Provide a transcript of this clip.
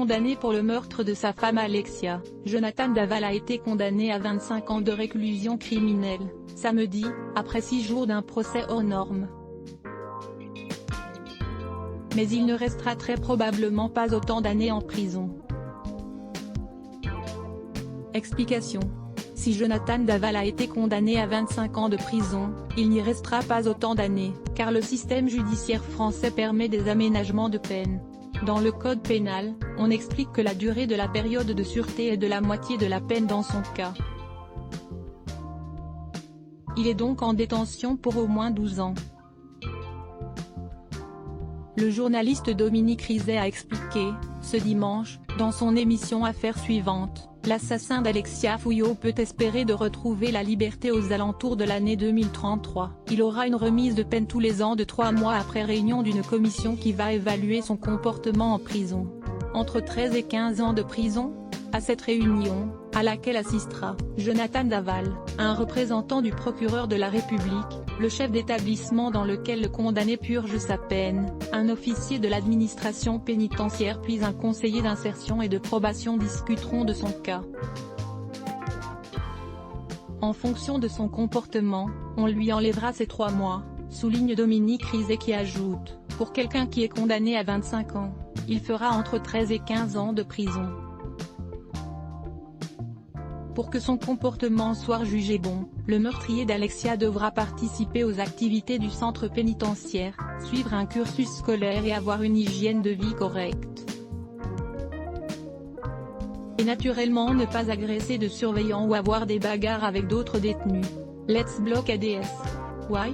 condamné pour le meurtre de sa femme Alexia. Jonathan Daval a été condamné à 25 ans de réclusion criminelle, samedi, après 6 jours d'un procès hors norme. Mais il ne restera très probablement pas autant d'années en prison. Explication. Si Jonathan Daval a été condamné à 25 ans de prison, il n'y restera pas autant d'années, car le système judiciaire français permet des aménagements de peine. Dans le code pénal, on explique que la durée de la période de sûreté est de la moitié de la peine dans son cas. Il est donc en détention pour au moins 12 ans. Le journaliste Dominique Rizet a expliqué, ce dimanche, dans son émission Affaires suivantes, l'assassin d'Alexia Fouillot peut espérer de retrouver la liberté aux alentours de l'année 2033. Il aura une remise de peine tous les ans de 3 mois après réunion d'une commission qui va évaluer son comportement en prison. Entre 13 et 15 ans de prison ? À cette réunion, à laquelle assistera Jonathan Daval, un représentant du procureur de la République, le chef d'établissement dans lequel le condamné purge sa peine, un officier de l'administration pénitentiaire puis un conseiller d'insertion et de probation discuteront de son cas. En fonction de son comportement, on lui enlèvera ses 3 mois, souligne Dominique Rizet qui ajoute, pour quelqu'un qui est condamné à 25 ans, il fera entre 13 et 15 ans de prison. Pour que son comportement soit jugé bon, le meurtrier d'Alexia devra participer aux activités du centre pénitentiaire, suivre un cursus scolaire et avoir une hygiène de vie correcte. Et naturellement ne pas agresser de surveillants ou avoir des bagarres avec d'autres détenus. Let's block ADS. Why?